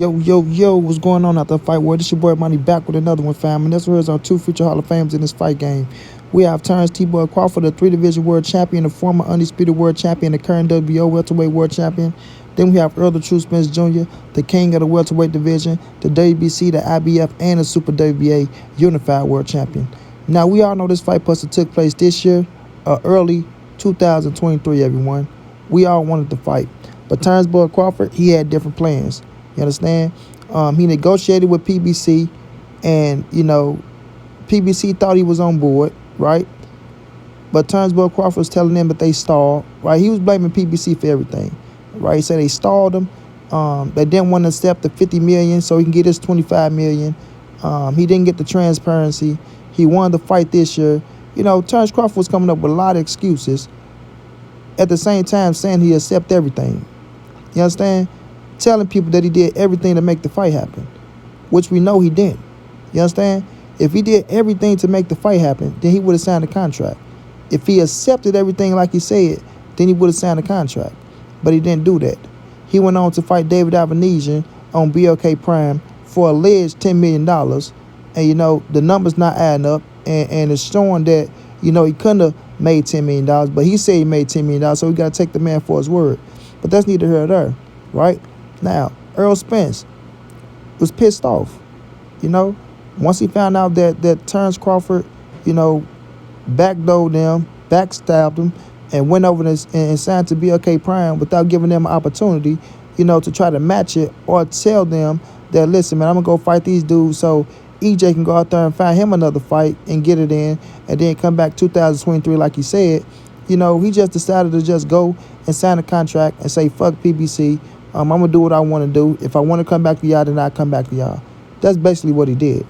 Yo, what's going on out the fight world? This your boy Money back with another one, fam. And this is our two future Hall of Famers in this fight game. We have Terence T-Boy Crawford, the three-division world champion, the former undisputed world champion, the current WBO welterweight world champion. Then we have Errol the True Spence Jr., the king of the welterweight division, the WBC, the IBF, and the Super WBA unified world champion. Now, we all know this fight took place this year, early 2023, everyone. We all wanted to fight. But Terence Boy Crawford, he had different plans. You understand? He negotiated with PBC, and, PBC thought he was on board, right? But Terence Boy Crawford was telling them that they stalled, right? He was blaming PBC for everything, right? He said they stalled him. They didn't want to accept the $50 million so he can get his $25 million. He didn't get the transparency. He wanted to fight this year. Terence Crawford was coming up with a lot of excuses, at the same time saying he accept everything. You understand? Telling people that he did everything to make the fight happen, which we know he didn't. You understand? If he did everything to make the fight happen, then he would have signed a contract. If he accepted everything like he said, then he would have signed a contract. But he didn't do that. He went on to fight David Avanesian on BLK Prime for alleged $10 million. And, the numbers not adding up. And it's showing that, he couldn't have made $10 million. But he said he made $10 million, so we got to take the man for his word. But that's neither here nor there, right? Now, Errol Spence was pissed off, Once he found out that Terence Crawford, backdoored them, backstabbed them, and went over and signed to BLK Prime without giving them an opportunity, to try to match it or tell them that, listen, man, I'm going to go fight these dudes so EJ can go out there and find him another fight and get it in and then come back 2023 like he said. He just decided to just go and sign a contract and say, fuck PBC. I'm going to do what I want to do. If I want to come back to y'all, then I'll come back to y'all. That's basically what he did.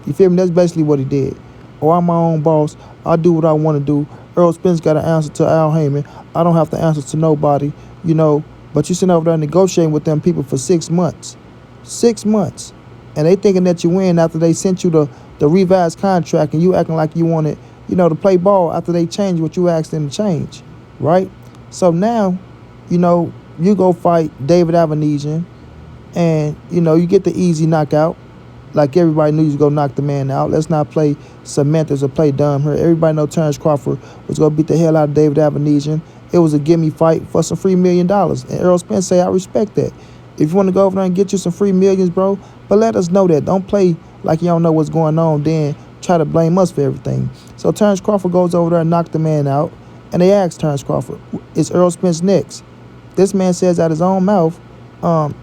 You feel me? That's basically what he did. Or I'm my own boss. I'll do what I want to do. Errol Spence got to answer to Al Heyman. I don't have to answer to nobody, But you sitting over there negotiating with them people for 6 months. 6 months. And they thinking that you win after they sent you the revised contract and you acting like you wanted, to play ball after they changed what you asked them to change, right? So now, you go fight David Avanesian and, you get the easy knockout. Like everybody knew you was going to knock the man out. Let's not play semantics or play dumb here. Everybody know Terence Crawford was going to beat the hell out of David Avanesian. It was a gimme fight for some free $1 million. And Errol Spence say, I respect that. If you want to go over there and get you some free millions, bro, but let us know that. Don't play like you don't know what's going on, then try to blame us for everything. So Terence Crawford goes over there and knocks the man out. And they ask Terence Crawford, is Errol Spence next? This man says out his own mouth, I'm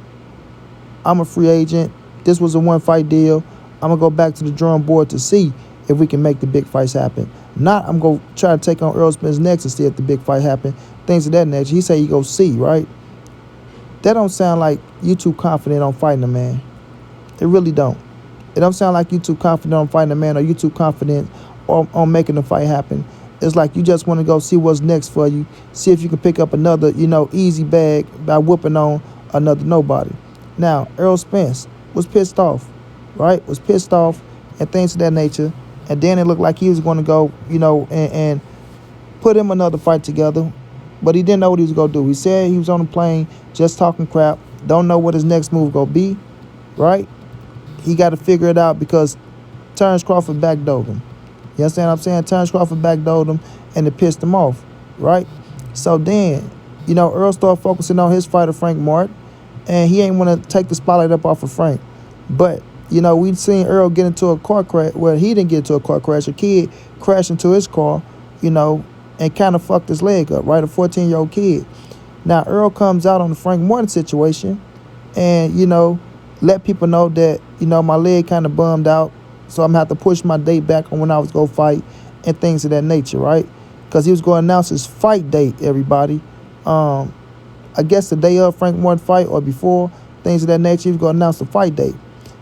a free agent. This was a one-fight deal. I'm going to go back to the drawing board to see if we can make the big fights happen. Not I'm going to try to take on Errol Spence next and see if the big fight happen. Things of that nature. He say he go see, right? That don't sound like you too confident on fighting a man. It really don't. It don't sound like you too confident on fighting a man or you too confident on making the fight happen. It's like you just want to go see what's next for you. See if you can pick up another, easy bag by whooping on another nobody. Now, Errol Spence was pissed off, right? Was pissed off and things of that nature. And then it looked like he was going to go, and put him another fight together. But he didn't know what he was going to do. He said he was on the plane just talking crap. Don't know what his next move going to be, right? He got to figure it out because Terence Crawford backdoored him. You understand what I'm saying? Terence Crawford backdoored him and it pissed him off, right? So then, Earl started focusing on his fighter, Frank Martin, and he ain't want to take the spotlight up off of Frank. But, we'd seen Earl get into a car crash. Well, he didn't get into a car crash. A kid crashed into his car, and kind of fucked his leg up, right? A 14-year-old kid. Now, Earl comes out on the Frank Martin situation and, let people know that, my leg kind of bummed out, so I'm going to have to push my date back on when I was going to fight and things of that nature, right? Because he was going to announce his fight date, everybody. I guess the day of Frank Martin fight or before, things of that nature, he was going to announce the fight date.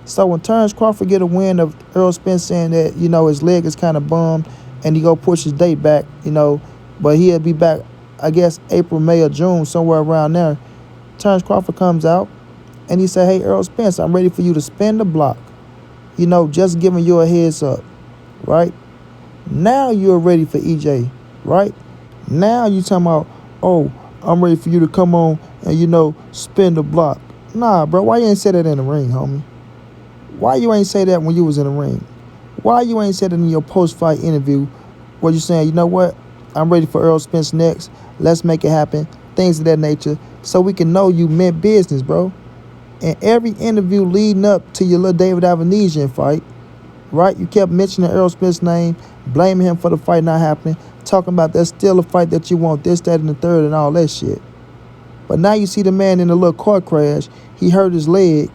So when Terence Crawford get a win of Errol Spence saying that, his leg is kind of bummed and he go push his date back, but he'll be back, I guess, April, May, or June, somewhere around there. Terence Crawford comes out and he said, hey, Errol Spence, I'm ready for you to spin the block. Just giving you a heads up, right? Now you're ready for EJ, right? Now you talking about, oh, I'm ready for you to come on and, spin the block. Nah, bro, why you ain't say that in the ring, homie? Why you ain't say that when you was in the ring? Why you ain't said it in your post-fight interview where you saying, you know what, I'm ready for Errol Spence next. Let's make it happen. Things of that nature. So we can know you meant business, bro. And every interview leading up to your little David Avanesian fight, right? You kept mentioning Errol Spence's name, blaming him for the fight not happening, talking about that's still a fight that you want, this, that, and the third, and all that shit. But now you see the man in a little car crash. He hurt his leg,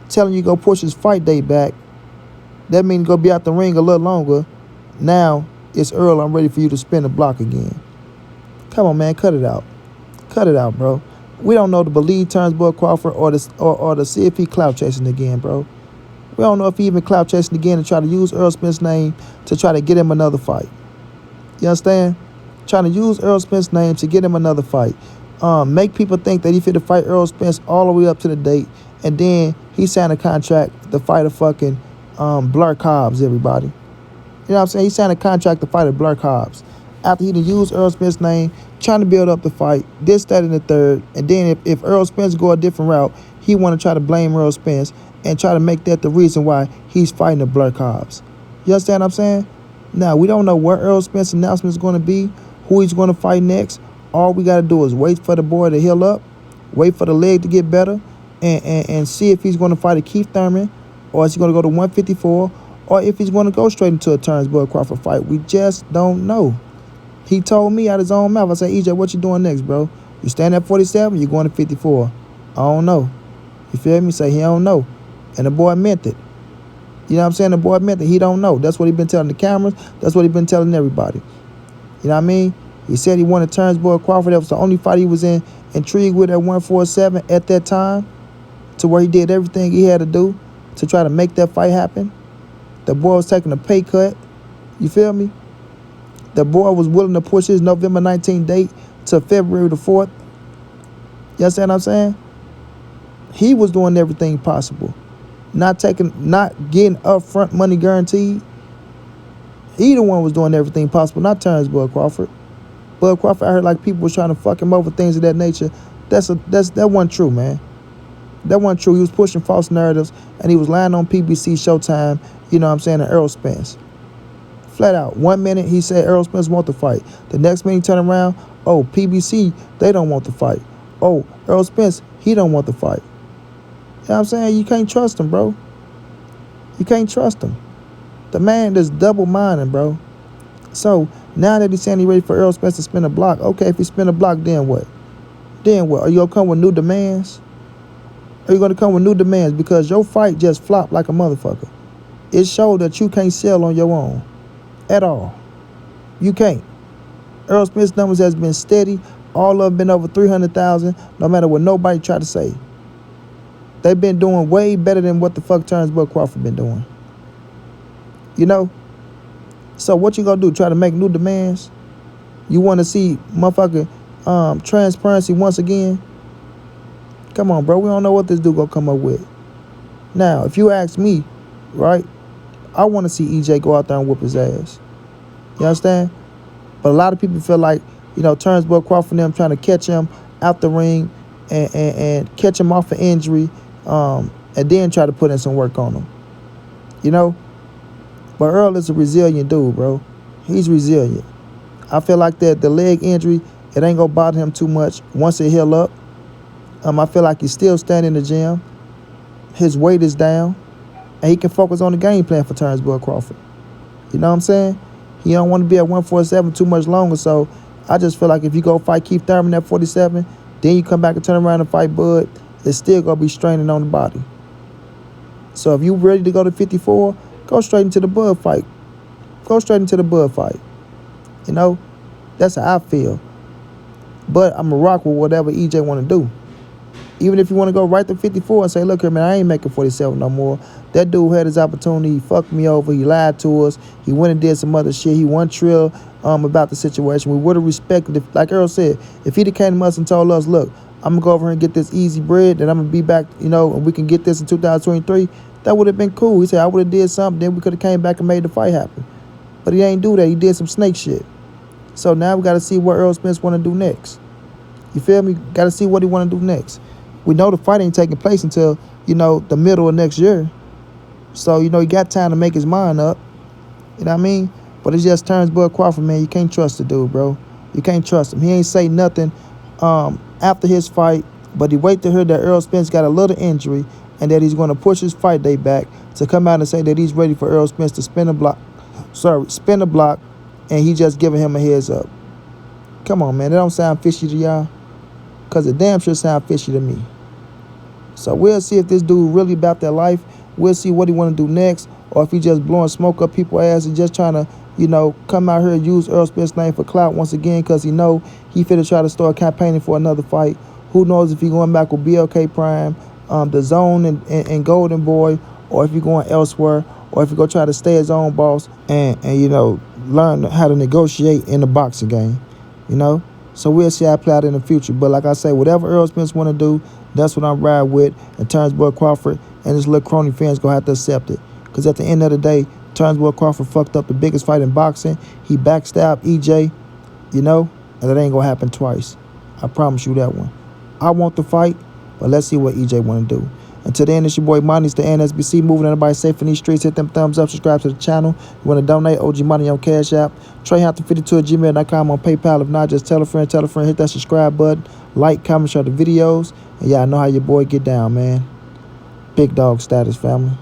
telling you go push his fight date back. That means go be out the ring a little longer. Now it's Errol. I'm ready for you to spin the block again. Come on, man, cut it out. Cut it out, bro. We don't know to believe Terence Crawford or to see if he clout chasing again, bro. We don't know if he even clout chasing again and try to use Errol Spence's name to try to get him another fight. You understand? Trying to use Errol Spence's name to get him another fight. Make people think that he fit to fight Errol Spence all the way up to the date, and then he signed a contract to fight a fucking Blur Cobbs, everybody. You know what I'm saying? He signed a contract to fight a Blur Cobbs. After he done used Errol Spence's name, trying to build up the fight, this, that, and the third, and then if Errol Spence go a different route, he want to try to blame Errol Spence and try to make that the reason why he's fighting the Blur Cobbs. You understand what I'm saying? Now, we don't know where Errol Spence's announcement is going to be, who he's going to fight next. All we got to do is wait for the boy to heal up, wait for the leg to get better, and see if he's going to fight a Keith Thurman, or is he going to go to 154, or if he's going to go straight into a Terence Crawford fight. We just don't know. He told me out his own mouth, I said, EJ, what you doing next, bro? You stand at 47, you going to 54. I don't know. You feel me? Say he don't know. And the boy meant it. You know what I'm saying? The boy meant it. He don't know. That's what he been telling the cameras. That's what he been telling everybody. You know what I mean? He said he wanted Terence Crawford. That was the only fight he was intrigued with at 147 at that time, to where he did everything he had to do to try to make that fight happen. The boy was taking a pay cut. You feel me? The boy was willing to push his November 19th date to February the 4th. You understand what I'm saying? He was doing everything possible. Not getting upfront money guaranteed. He the one was doing everything possible, not Terence Crawford. Bud Crawford, I heard like people was trying to fuck him over, things of that nature. That wasn't true, man. That wasn't true. He was pushing false narratives, and he was lying on PBC, Showtime, you know what I'm saying, and Errol Spence. Flat out. 1 minute he said Errol Spence want the fight. The next minute he turned around, oh, PBC, they don't want the fight. Oh, Errol Spence, he don't want the fight. You know what I'm saying? You can't trust him, bro. You can't trust him. The man is double-minded, bro. So, now that he's saying he's ready for Errol Spence to spin a block, okay, if he spin a block, then what? Then what? Are you going to come with new demands? Are you going to come with new demands? Because your fight just flopped like a motherfucker. It showed that you can't sell on your own. At all. You can't. Errol Spence's numbers has been steady. All of them been over 300,000, no matter what nobody try to say. They've been doing way better than what the fuck Terence Crawford been doing. You know? So what you gonna do? Try to make new demands? You want to see motherfucking transparency once again? Come on, bro. We don't know what this dude gonna come up with. Now, if you ask me, right, I want to see EJ go out there and whoop his ass. You understand? But a lot of people feel like, you know, Terence Crawford and them trying to catch him out the ring and catch him off an injury, and then try to put in some work on him. You know? But Errol is a resilient dude, bro. He's resilient. I feel like that the leg injury, it ain't gonna bother him too much once it heal up. I feel like he's still standing in the gym. His weight is down. And he can focus on the game plan for Terence Crawford. You know what I'm saying? He don't want to be at 147 too much longer, so I just feel like if you go fight Keith Thurman at 47, then you come back and turn around and fight Bud, it's still going to be straining on the body. So if you ready to go to 54, go straight into the Bud fight. Go straight into the Bud fight. You know? That's how I feel. But I'm going to rock with whatever EJ want to do. Even if you want to go right to 54 and say, look here, man, I ain't making 47 no more. That dude had his opportunity. He fucked me over. He lied to us. He went and did some other shit. He won trill about the situation. We would have respected it. Like Errol said, if he'd have came to us and told us, look, I'm going to go over here and get this easy bread, then I'm going to be back, you know, and we can get this in 2023, that would have been cool. He said, I would have did something, then we could have came back and made the fight happen. But he ain't do that. He did some snake shit. So now we got to see what Errol Spence want to do next. You feel me? Got to see what he want to do next. We know the fight ain't taking place until, the middle of next year. So, he got time to make his mind up. You know what I mean? But it's just Terence Crawford, man. You can't trust the dude, bro. You can't trust him. He ain't say nothing after his fight, but he wait to hear that Errol Spence got a little injury and that he's going to push his fight day back to come out and say that he's ready for Errol Spence to spin a block, and he just giving him a heads up. Come on, man. That don't sound fishy to y'all? Because it damn sure sound fishy to me. So we'll see if this dude really about that life. We'll see what he want to do next, or if he just blowing smoke up people's ass and just trying to, come out here and use Errol Spence's name for clout once again because he know he finna try to start campaigning for another fight. Who knows if he going back with BLK Prime, the Zone and Golden Boy, or if he going elsewhere, or if he go try to stay his own boss and learn how to negotiate in the boxing game, So we'll see how it play out in the future. But like I say, whatever Errol Spence want to do, that's what I'm riding with. And Terence Crawford and his little crony fans going to have to accept it. Because at the end of the day, Terence Crawford fucked up the biggest fight in boxing. He backstabbed EJ, and that ain't going to happen twice. I promise you that one. I want the fight, but let's see what EJ want to do. Until then, it's your boy Money. It's the NSBC. Moving everybody safe in these streets. Hit them thumbs up. Subscribe to the channel. You want to donate? OG Money on Cash App. TreyHampton52@gmail.com on PayPal. If not, just tell a friend. Hit that subscribe button. Like, comment, share the videos. And y'all know how your boy get down, man. Big dog status, family.